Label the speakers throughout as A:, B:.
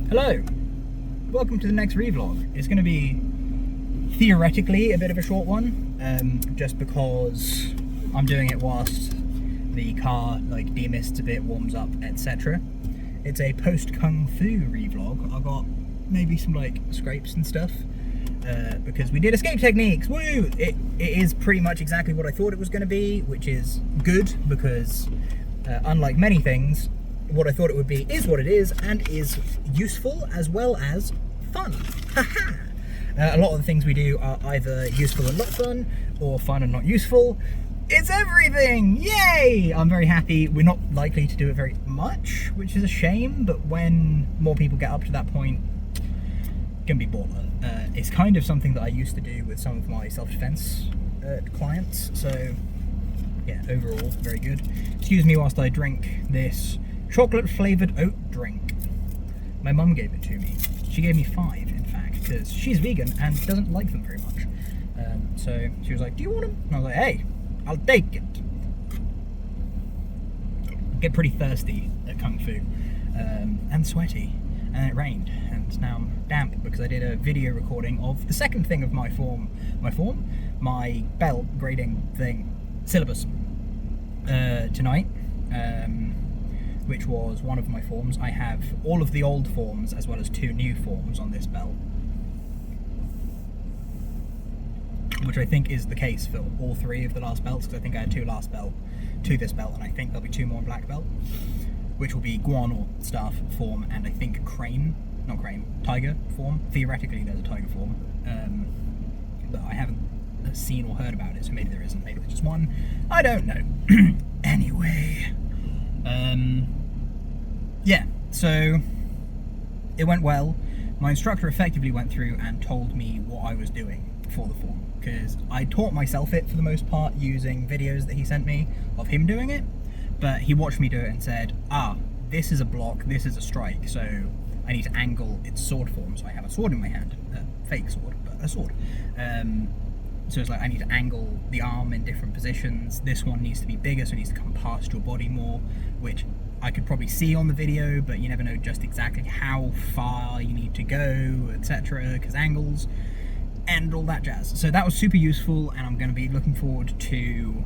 A: Hello, welcome to the next ReeVlog. It's going to be theoretically a bit of a short one, just because I'm doing it whilst the car like demists a bit, warms up, etc. It's a post-Kung Fu ReeVlog. I got maybe some like scrapes and stuff, because we did escape techniques, woo! It is pretty much exactly what I thought it was going to be, which is good because unlike many things, what I thought it would be is what it is, and is useful as well as fun. Haha! A lot of the things we do are either useful and not fun, or fun and not useful. It's everything! Yay! I'm very happy. We're not likely to do it very much, which is a shame, but when more people get up to that point, it can be baller. It's kind of something that I used to do with some of my self-defense clients, so yeah, overall, very good. Excuse me whilst I drink this chocolate-flavoured oat drink. My mum gave it to me. She gave me 5, in fact, because she's vegan and doesn't like them very much. So she was like, do you want them? And I was like, hey, I'll take it. I get pretty thirsty at Kung Fu, and sweaty, and it rained, and now I'm damp because I did a video recording of the second thing of my belt grading thing, syllabus, tonight. Which was one of my forms. I have all of the old forms as well as 2 new forms on this belt, which I think is the case for all 3 of the last belts, because I think I had 2 last belt to this belt, and I think there'll be 2 more in black belt, which will be Guan or staff form, and I think tiger form. Theoretically there's a tiger form, but I haven't seen or heard about it, so maybe there isn't, maybe there's just one, I don't know. Anyway, yeah, so it went well. My instructor effectively went through and told me what I was doing for the form, because I taught myself it for the most part using videos that he sent me of him doing it, but he watched me do it and said, this is a block, this is a strike, so I need to angle its sword form. So I have a sword in my hand, a fake sword, but a sword. So it's like I need to angle the arm in different positions. This one needs to be bigger, so it needs to come past your body more, which I could probably see on the video, but you never know just exactly how far you need to go, etc., because angles and all that jazz. So that was super useful, and I'm going to be looking forward to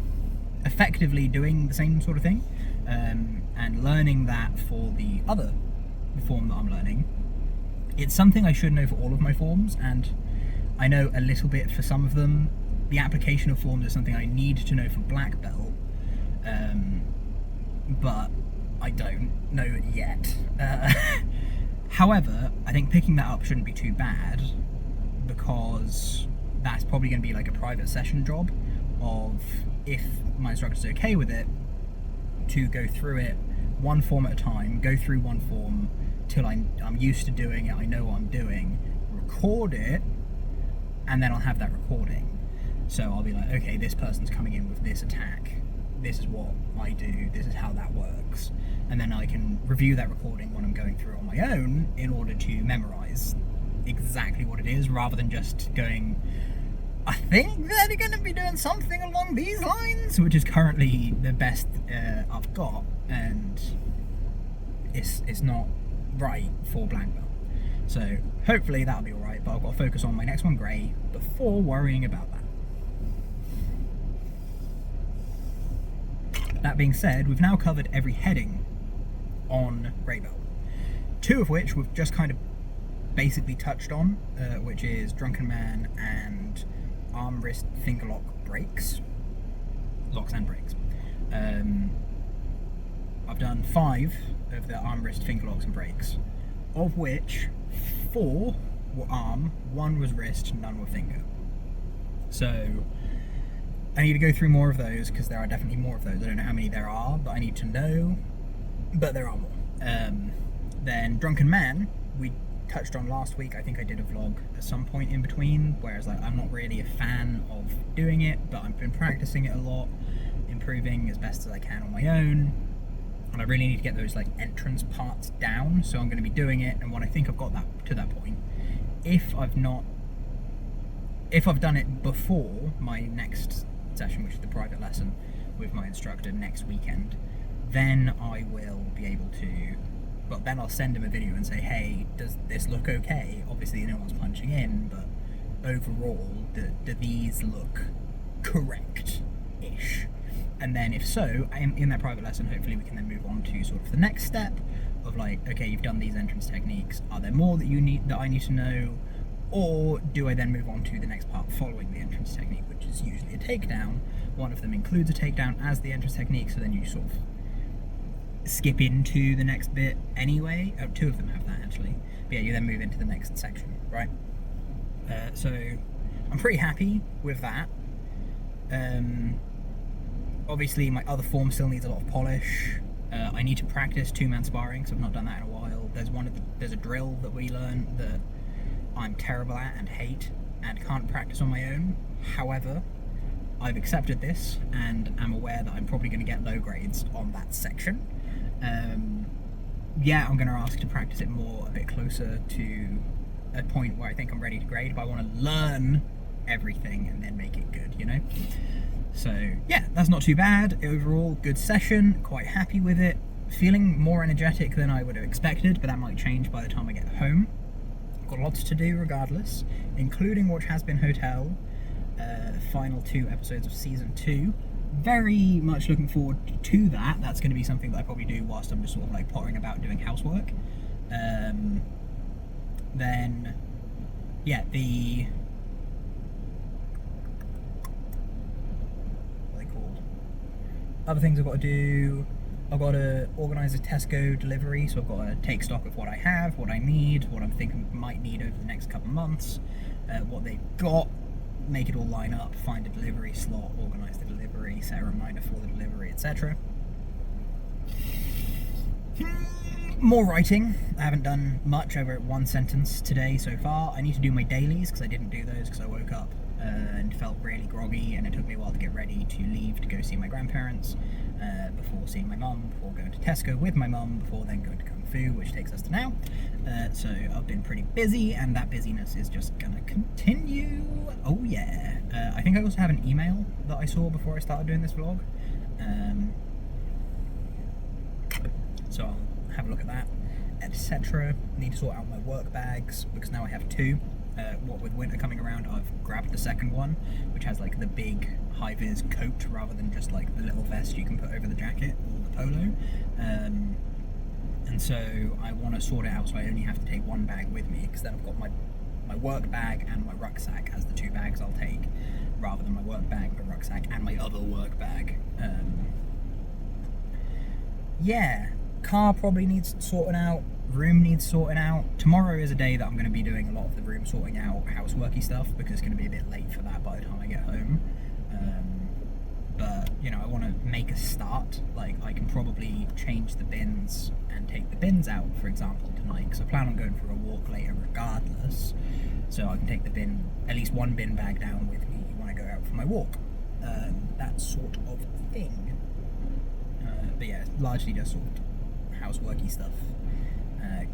A: effectively doing the same sort of thing, and learning that for the other form that I'm learning. It's something I should know for all of my forms, and I know a little bit for some of them. The application of forms is something I need to know for black belt, but I don't know it yet. However, I think picking that up shouldn't be too bad, because that's probably going to be like a private session job of, if my instructor's okay with it, to go through it one form at a time, go through one form till I'm used to doing it, I know what I'm doing, record it, and then I'll have that recording. So I'll be like, okay, this person's coming in with this attack, this is what I do, this is how that works, and then I can review that recording when I'm going through it on my own in order to memorize exactly what it is, rather than just going, I think they're going to be doing something along these lines, which is currently the best I've got, and it's not right for black belt. So hopefully that'll be alright, but I've got to focus on my next one, grey, before worrying about that. That being said, we've now covered every heading on grey belt, 2 of which we've just kind of basically touched on, which is Drunken Man and arm, wrist, finger lock breaks. Locks and breaks. I've done 5 of the arm, wrist, finger locks and breaks, of which 4 were arm, 1 was wrist, none were finger. So I need to go through more of those, because there are definitely more of those. I don't know how many there are, but I need to know, but there are more. Then Drunken Man, we touched on last week. I think I did a vlog at some point in between, whereas like I'm not really a fan of doing it, but I've been practicing it a lot, improving as best as I can on my own, and I really need to get those like entrance parts down, so I'm going to be doing it. And when I think I've got that to that point, if I've done it before my next session, which is the private lesson with my instructor next weekend, then I will be able to but then I'll send him a video and say, hey, does this look okay? Obviously no one's punching in, but overall, do these look correct-ish? And then if so, in that private lesson, hopefully we can then move on to sort of the next step of like, okay, you've done these entrance techniques, are there more that I need to know? Or do I then move on to the next part following the entrance technique, which is usually a takedown. One of them includes a takedown as the entrance technique, so then you sort of skip into the next bit anyway. Oh, two of them have that actually. But yeah, you then move into the next section, right? So I'm pretty happy with that. Obviously my other form still needs a lot of polish. I need to practice two-man sparring, so I've not done that in a while. There's a drill that we learn that I'm terrible at and hate and can't practice on my own. However, I've accepted this and am aware that I'm probably going to get low grades on that section. Yeah, I'm going to ask to practice it more, a bit closer to a point where I think I'm ready to grade, but I want to learn everything and then make it good, you know? So yeah, that's not too bad. Overall, good session, quite happy with it. Feeling more energetic than I would have expected, but that might change by the time I get home. Got lots to do regardless, including watch Has Been Hotel, final 2 episodes of season 2. Very much looking forward to that. That's going to be something that I probably do whilst I'm just sort of like pottering about doing housework. Then, yeah, what are they called? Other things I've got to do. I've got to organise a Tesco delivery, so I've got to take stock of what I have, what I need, what I'm thinking might need over the next couple of months, what they've got, make it all line up, find a delivery slot, organise the delivery, set a reminder for the delivery, etc. More writing. I haven't done much over 1 sentence today so far. I need to do my dailies, because I didn't do those because I woke up and felt really groggy, and it took me a while to get ready to leave to go see my grandparents, before seeing my mum, before going to Tesco with my mum, before then going to Kung Fu, which takes us to now. So I've been pretty busy, and that busyness is just gonna continue. Oh yeah. I think I also have an email that I saw before I started doing this vlog. So I'll have a look at that, etc. Need to sort out my work bags, because now I have 2. What with winter coming around, I've grabbed the second one, which has like the big high-vis coat rather than just like the little vest you can put over the jacket or the polo. And so I want to sort it out so I only have to take 1 bag with me, because then I've got my work bag and my rucksack as the 2 bags I'll take, rather than my work bag, my rucksack, and my other work bag. Yeah, car probably needs sorting out. Room needs sorting out. Tomorrow is a day that I'm going to be doing a lot of the room sorting out, houseworky stuff, because it's going to be a bit late for that by the time I get home. But, you know, I want to make a start. Like, I can probably change the bins and take the bins out, for example, tonight, because I plan on going for a walk later regardless. So I can take the bin, at least 1 bin bag down with me when I go out for my walk. That sort of thing. But yeah, largely just sort of houseworky stuff.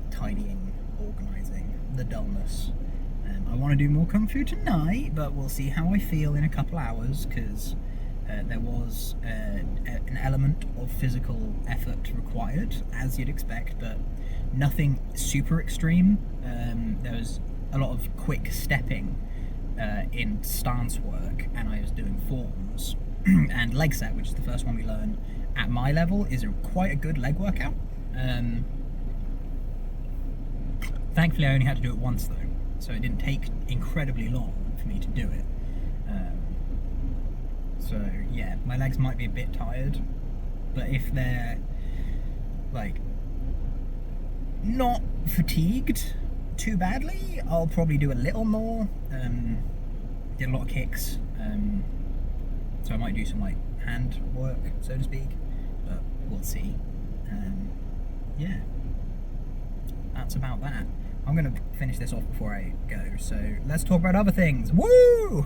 A: Tidying, organising, the dullness. I want to do more Kung Fu tonight, but we'll see how I feel in a couple hours, because there was an element of physical effort required, as you'd expect, but nothing super extreme. There was a lot of quick stepping in stance work, and I was doing forms. And leg set, which is the first one we learn at my level, is quite a good leg workout. Thankfully I only had to do it once though, so it didn't take incredibly long for me to do it. So yeah, my legs might be a bit tired, but if they're like not fatigued too badly, I'll probably do a little more. Did a lot of kicks, so I might do some like hand work, so to speak, but we'll see. Yeah, that's about that. I'm going to finish this off before I go, so let's talk about other things. Woo!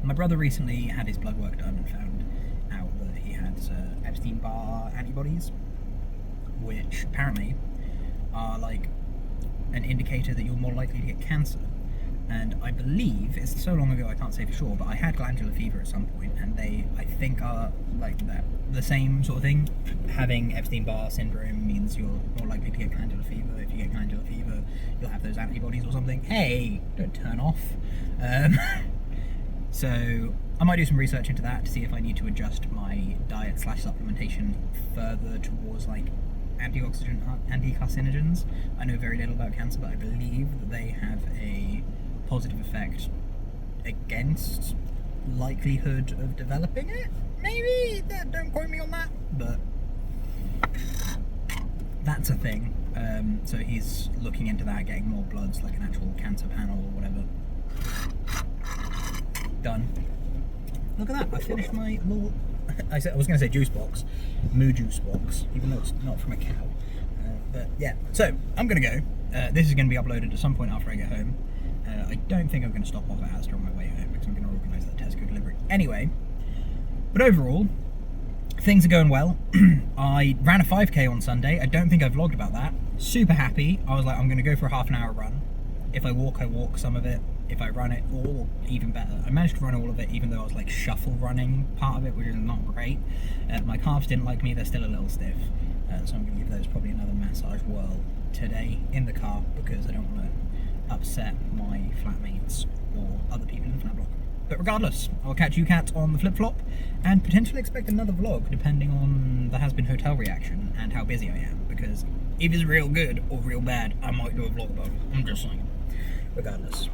A: My brother recently had his blood work done and found out that he had Epstein-Barr antibodies, which apparently are like an indicator that you're more likely to get cancer. and I believe, it's so long ago I can't say for sure, but I had glandular fever at some point, and they, I think, are like that, the same sort of thing. Having Epstein-Barr syndrome means you're more likely to get glandular fever. If you get glandular fever, you'll have those antibodies or something. Hey, don't turn off. So I might do some research into that to see if I need to adjust my diet / supplementation further towards like antioxidant, anti-carcinogens. I know very little about cancer, but I believe that they have a positive effect against likelihood of developing it. Maybe, don't quote me on that, but that's a thing. So he's looking into that, getting more bloods, like an actual cancer panel or whatever. Done. Look at that, I finished my little, I was going to say juice box, moo juice box, even though it's not from a cow. But yeah, so I'm going to go. This is going to be uploaded at some point after I get home. I don't think I'm going to stop off at Asda on my way home because I'm going to organise that Tesco delivery. Anyway, but overall, things are going well. I ran a 5k on Sunday. I don't think I vlogged about that. Super happy. I was like, I'm going to go for a half an hour run. If I walk some of it. If I run it all, even better. I managed to run all of it, even though I was like shuffle running part of it, which is not great. My calves didn't like me, they're still a little stiff. So I'm going to give those probably another massage whirl today in the car because I don't want to upset my flatmates or other people in the flat block. But regardless, I'll catch you cats on the flip-flop and potentially expect another vlog depending on the Has Been Hotel reaction and how busy I am, because if it's real good or real bad, I might do a vlog about it. I'm just saying. Regardless.